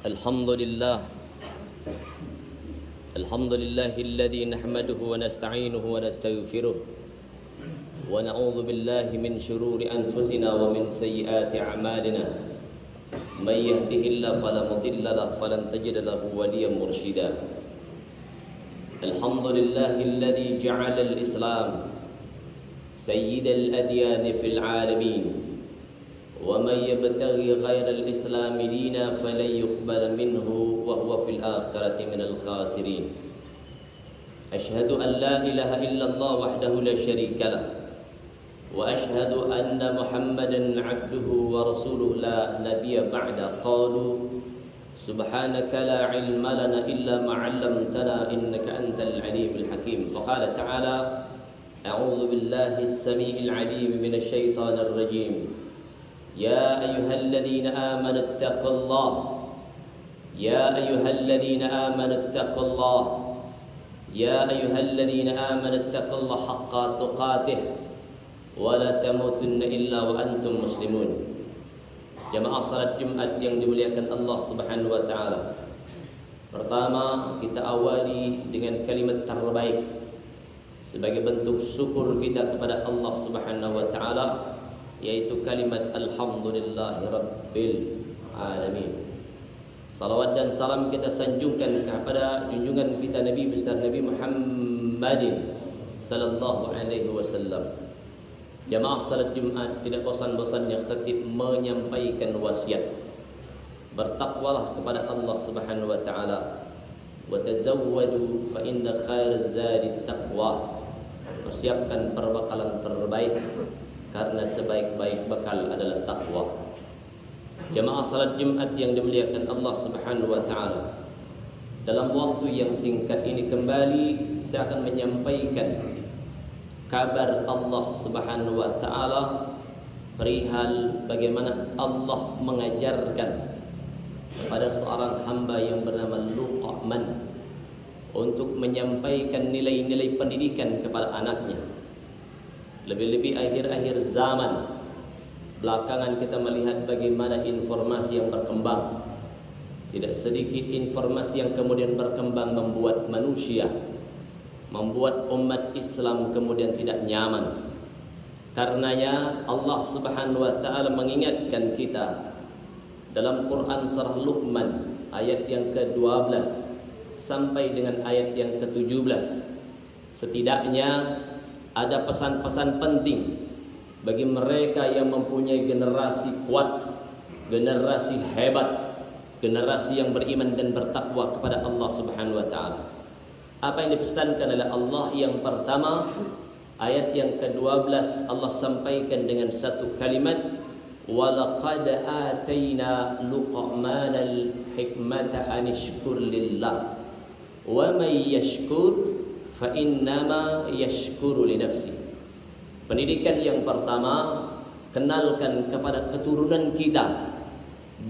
الحمد لله الذي نحمده ونستعينه ونستغفره ونعوذ بالله من شرور أنفسنا ومن سيئات أعمالنا من يهده الله فلا مضل له فلن تجد له وليا مرشدا الحمد لله الذي جعل الإسلام سيد الأديان في العالمين ومن يبتغي غير الإسلام دينا فلن يقبل منه وهو في الآخرة من الخاسرين أشهد أن لا إله إلا الله وحده لا شريك له وأشهد أن محمدا عبده ورسوله لا نبي بعد قالوا سبحانك لا علم لنا إلا ما علمتنا إنك أنت العليم الحكيم فقال تعالى أعوذ بالله السميع العليم من الشيطان الرجيم يا أيها الذين آمنوا اتقوا الله يا أيها الذين آمنوا اتقوا الله يا أيها الذين آمنوا اتقوا الله حق تقاته ولا تموتن إلا وأنتم مسلمون. Jamaah salat Jumat yang dimuliakan Allah Subhanahu wa taala. Pertama, kita awali dengan kalimat terbaik sebagai bentuk syukur kita kepada Allah Subhanahu wa taala, yaitu kalimat alhamdulillahi rabbil alamin. Salawat dan salam kita sanjungkan kepada junjungan kita Nabi besar Nabi Muhammadin sallallahu alaihi wasallam. Jamaah salat Jumat tidak bosan-bosannya khatib menyampaikan wasiat. Bertakwalah kepada Allah Subhanahu wa taala. Wa tazawwadu fa inna khairaz zadi taqwa. Persiapkan perbekalan terbaik karena sebaik-baik bekal adalah takwa. Jamaah salat Jumat yang dimuliakan Allah Subhanahu wa taala. Dalam waktu yang singkat ini kembali saya akan menyampaikan kabar Allah Subhanahu wa taala perihal bagaimana Allah mengajarkan kepada seorang hamba yang bernama Luqman untuk menyampaikan nilai-nilai pendidikan kepada anaknya. Lebih-lebih akhir-akhir zaman belakangan kita melihat bagaimana informasi yang berkembang. Tidak sedikit informasi yang kemudian berkembang membuat manusia, membuat umat Islam kemudian tidak nyaman. Karenanya Allah Subhanahu wa taala mengingatkan kita dalam Quran surah Luqman ayat yang ke-12 sampai dengan ayat yang ke-17. Setidaknya ada pesan-pesan penting bagi mereka yang mempunyai generasi kuat, generasi hebat, generasi yang beriman dan bertakwa kepada Allah Subhanahu wa taala. Apa yang dipesankan oleh Allah? Yang pertama, ayat yang ke-12 Allah sampaikan dengan satu kalimat, walaqad atayna luqmanal hikmata anishkur lillah wa may yashkur fa innama yashkuru li nafsi. Pendidikan yang pertama, kenalkan kepada keturunan kita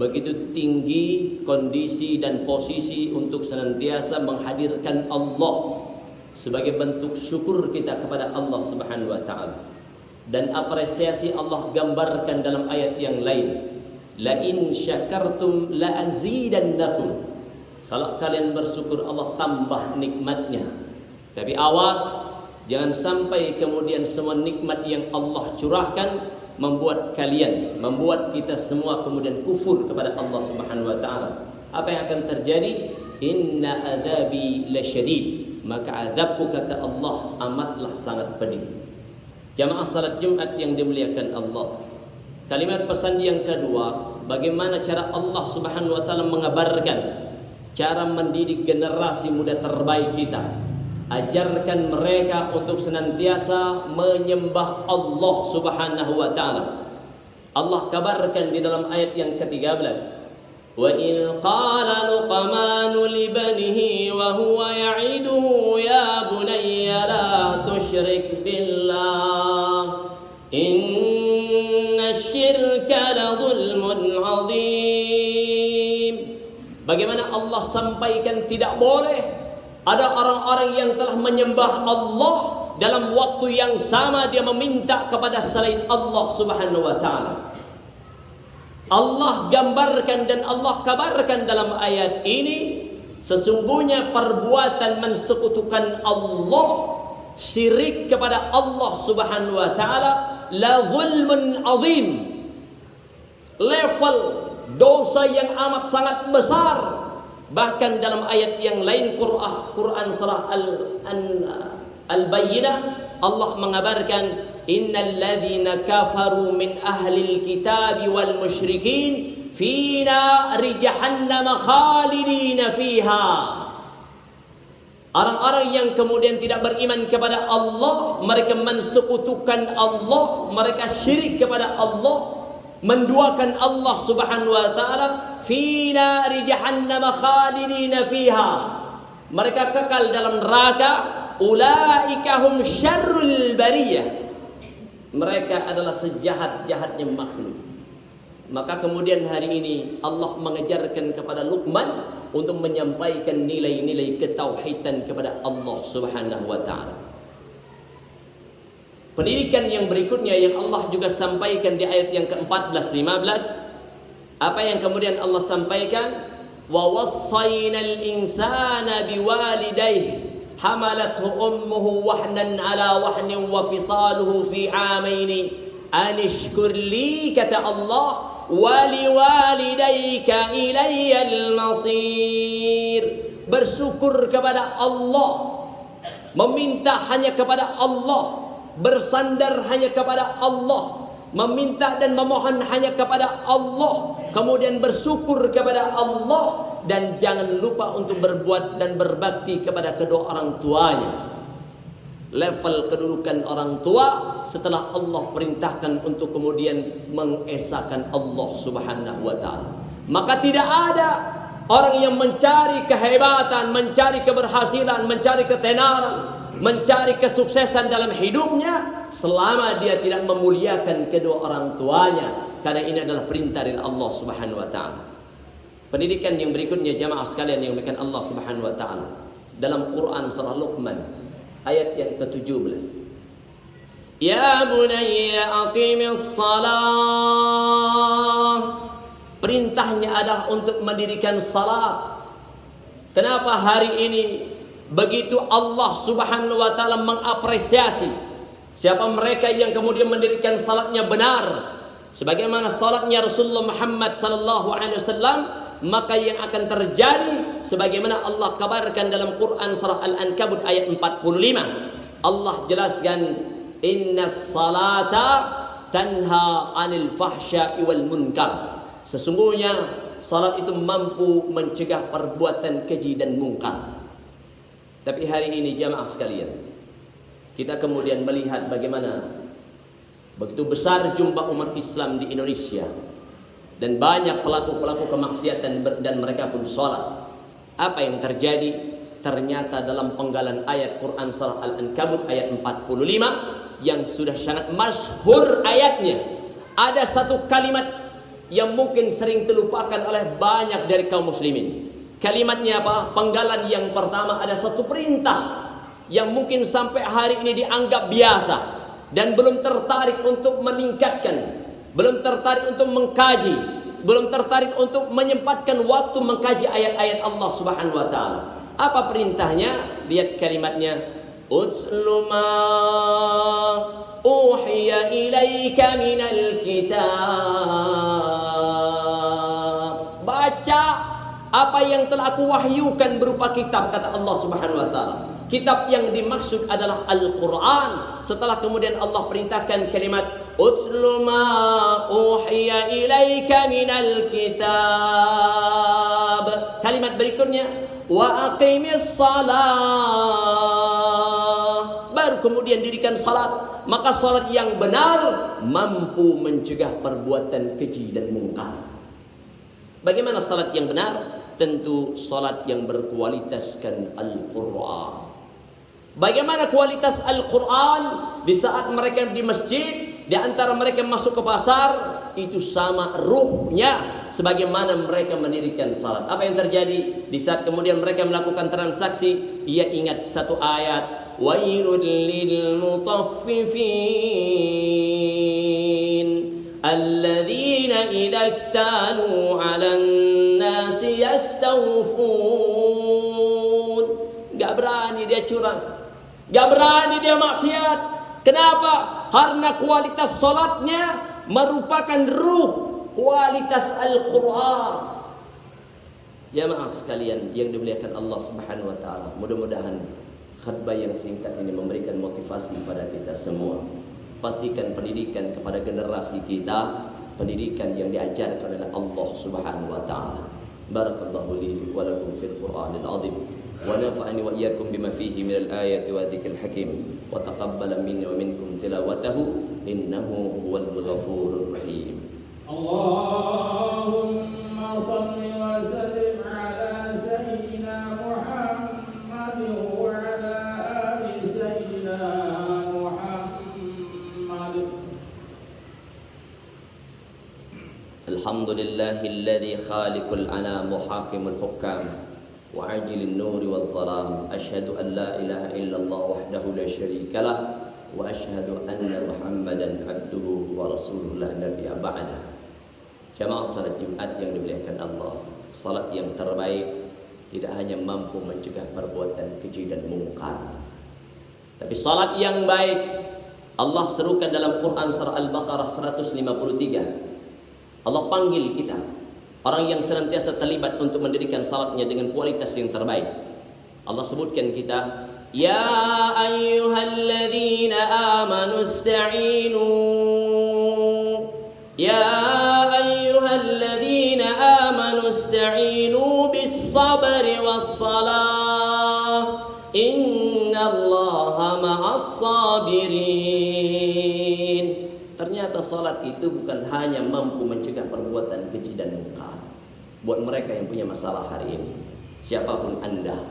begitu tinggi kondisi dan posisi untuk senantiasa menghadirkan Allah sebagai bentuk syukur kita kepada Allah Subhanahu wa taala. Dan apresiasi Allah gambarkan dalam ayat yang lain, la in syakartum la azidannakum. Kalau kalian bersyukur Allah tambah nikmatnya. Tapi awas, jangan sampai kemudian semua nikmat yang Allah curahkan membuat kalian, membuat kita semua kemudian kufur kepada Allah Subhanahu wa taala. Apa yang akan terjadi? Inna adzabi lasyadid. Maka azabku, kata Allah, amatlah sangat pedih. Jamaah salat Jumat yang dimuliakan Allah. Kalimat pesan yang kedua, bagaimana cara Allah Subhanahu wa taala mengabarkan cara mendidik generasi muda terbaik kita. Ajarkan mereka untuk senantiasa menyembah Allah Subhanahu wa taala. Allah kabarkan di dalam ayat yang ke-13, wa in qala luqmanu li banihi wa huwa ya'iduhu ya bunayya la tusyrik billah inna syirka la zulmun 'adzim. Bagaimana Allah sampaikan tidak boleh ada orang-orang yang telah menyembah Allah, dalam waktu yang sama dia meminta kepada selain Allah Subhanahu wa taala. Allah gambarkan dan Allah kabarkan dalam ayat ini, sesungguhnya perbuatan mensekutukan Allah, syirik kepada Allah Subhanahu wa taala, la zulmun azim. Level dosa yang amat sangat besar. Bahkan dalam ayat yang lain Quran surah Al-Bayyinah, Allah mengabarkan, innal ladzina kafaru min ahlil kitab wal musyrikin fi nari jahannam khalidina fiha. Orang-orang yang kemudian tidak beriman kepada Allah, mereka mensekutukan Allah, mereka syirik kepada Allah, menduakan Allah Subhanahu wa taala, fi nari jahannam khalidina fiha. Mereka kekal dalam neraka, ulaika hum syarrul bariyah. Mereka adalah sejahat-jahatnya makhluk. Maka kemudian hari ini Allah mengajarkan kepada Luqman untuk menyampaikan nilai-nilai ketauhidan kepada Allah Subhanahu wa taala. Pendidikan yang berikutnya yang Allah juga sampaikan di ayat yang ke-14 15, apa yang kemudian Allah sampaikan? Wa wassaynal insana biwalidayhi hamalathu ummuhu wahnan ala wahnin wa fisaluhu fi amaini an ishkur li, kata Allah, wa liwalidayka ilayyal masir. Bersyukur kepada Allah, meminta hanya kepada Allah, bersandar hanya kepada Allah, meminta dan memohon hanya kepada Allah, kemudian bersyukur kepada Allah, dan jangan lupa untuk berbuat dan berbakti kepada kedua orang tuanya. Level kedudukan orang tua setelah Allah perintahkan untuk kemudian mengesahkan Allah Subhanahu wa taala. Maka tidak ada orang yang mencari kehebatan, mencari keberhasilan, mencari ketenaran, mencari kesuksesan dalam hidupnya selama dia tidak memuliakan kedua orang tuanya, karena ini adalah perintah dari Allah Subhanahu wa taala. Pendidikan yang berikutnya jamaah sekalian yang dimuliakan Allah Subhanahu wa taala, dalam Quran surah Luqman ayat yang ke-17. Ya bunayya aqimis salah. Perintahnya adalah untuk mendirikan salat. Kenapa hari ini begitu Allah Subhanahu wa taala mengapresiasi siapa mereka yang kemudian mendirikan salatnya benar sebagaimana salatnya Rasulullah Muhammad sallallahu alaihi wasallam, maka yang akan terjadi sebagaimana Allah kabarkan dalam Quran surah Al-Ankabut ayat 45. Allah jelaskan, innas salata tanha 'anil fahsya'i wal munkar. Sesungguhnya salat itu mampu mencegah perbuatan keji dan mungkar. Tapi hari ini jamaah sekalian, kita kemudian melihat bagaimana begitu besar jumlah umat Islam di Indonesia dan banyak pelaku-pelaku kemaksiatan dan mereka pun sholat. Apa yang terjadi? Ternyata dalam penggalan ayat Quran surah Al-Ankabut ayat 45 yang sudah sangat masyhur ayatnya, ada satu kalimat yang mungkin sering terlupakan oleh banyak dari kaum muslimin. Kalimatnya apa? Penggalan yang pertama, ada satu perintah yang mungkin sampai hari ini dianggap biasa dan belum tertarik untuk meningkatkan, belum tertarik untuk mengkaji, belum tertarik untuk menyempatkan waktu mengkaji ayat-ayat Allah Subhanahu wa taala. Apa perintahnya? Lihat kalimatnya, utlu ma uhiya ilaika minal kitab. Baca apa yang telah aku wahyukan berupa kitab, kata Allah Subhanahu wa taala. Kitab yang dimaksud adalah Al-Quran. Setelah kemudian Allah perintahkan kalimat utlu ma uhiya ilaika minal kitab. Kalimat berikutnya wa aqimis salah. Baru kemudian dirikan salat. Maka salat yang benar mampu mencegah perbuatan keji dan mungkar. Bagaimana salat yang benar? Tentu salat yang berkualitaskan Al-Quran. Bagaimana kualitas Al-Quran? Di saat mereka di masjid, di antara mereka masuk ke pasar, itu sama ruhnya sebagaimana mereka mendirikan salat. Apa yang terjadi? Di saat kemudian mereka melakukan transaksi, ia ingat satu ayat, wailul lil mutaffifin alladzina idza iktalu 'alan nasi yastawfun. Gak berani dia curang, gak berani dia maksiat. Kenapa? Karena kualitas salatnya merupakan ruh kualitas Al-Quran. Jamaah sekalian yang dimuliakan Allah Subhanahu wa taala, mudah-mudahan khutbah yang singkat ini memberikan motivasi kepada kita semua. Pastikan pendidikan kepada generasi kita, pendidikan yang diajarkan oleh Allah Subhanahu wa taala. Barakallahu li wa lakum fil Qur'anil azim. Wa nafa'ani wa iyyakum bima fihi minal ayati wa dzikril hakim. Wa taqabbala minni wa minkum tilawatahu innahu huwal ghafurur rahim. Allahumma shalli wa sallim ala sayyidina Muhammad wa ala ali sayyidina Muhammad. Alhamdulillahilladzi khaliqul anam muhakimul hukam wa ajilin nuri wal dhalam. Asyhadu an la ilaha illallah wahdahu la syarikalah wa asyhadu anna Muhammadan abduhu wa rasuluhu la nabiyya ba'dah. Jamaah salat Jumat yang dimuliakan Allah, salat yang terbaik tidak hanya mampu mencegah perbuatan keji dan mungkar, tapi salat yang baik Allah serukan dalam Quran surah Al-Baqarah 153. Allah panggil kita, orang yang senantiasa terlibat untuk mendirikan salatnya dengan kualitas yang terbaik. Allah sebutkan kita, ya ayyuhalladzina amanu ista'inu, ya ayyuhalladzina amanu ista'inu bis-sabri was-salah innallaha ma'as-sabirin. Ternyata salat itu bukan hanya mampu mencegah perbuatan keji dan mungkar. Buat mereka yang punya masalah hari ini, siapapun Anda,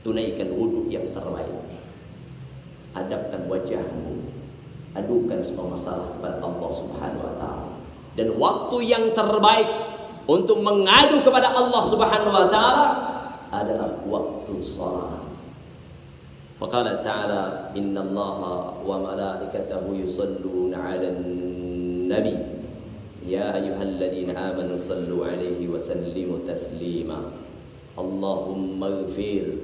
tunaikan wudhu yang terbaik, adabkan wajahmu, adukan semua masalah kepada Allah Subhanahu wa taala. Dan waktu yang terbaik untuk mengadu kepada Allah Subhanahu wa taala adalah waktu salat. Faqala ta'ala innallaha wa malaikatahu yusalluna 'alan nabi ya ayyuhalladzina amanu sallu 'alaihi wa sallimu taslima. Allahumma ighfir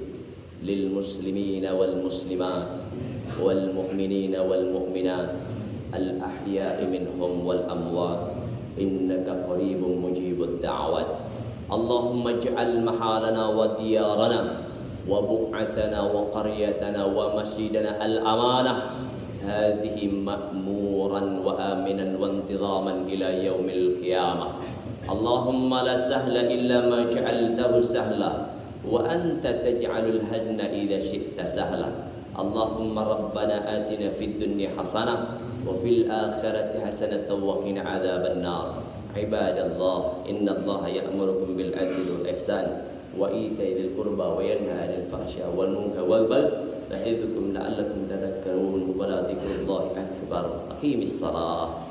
lil muslimina wal muslimat wal mu'minina wal mu'minat al ahya'i minhum wal amwat innaka qaribun mujibud da'wat. Allahumma ij'al mahalana wa diyarana wa bu'atana wa qaryatana wa masjidana al-amanah hadhihi ma'muran wa aminan wa intizaman ila yaumil qiyamah. Allahumma la sahla illa ma ja'altahu sahla wa anta taj'alul hazna idza syi'ta sahla. Allahumma rabbana atina fid dunya hasanah wa fil akhirati hasanatan wa qina adzaban nar. Ibadallah, innallaha ya'murukum bil adli wal ihsan wa ita'i dzil qurba wa yanha 'anil fahsya'i wal munkari wal baghi ya'idukum la'allakum tadhakkarun wa la dzikrullahi akbar. Aqimis shalah.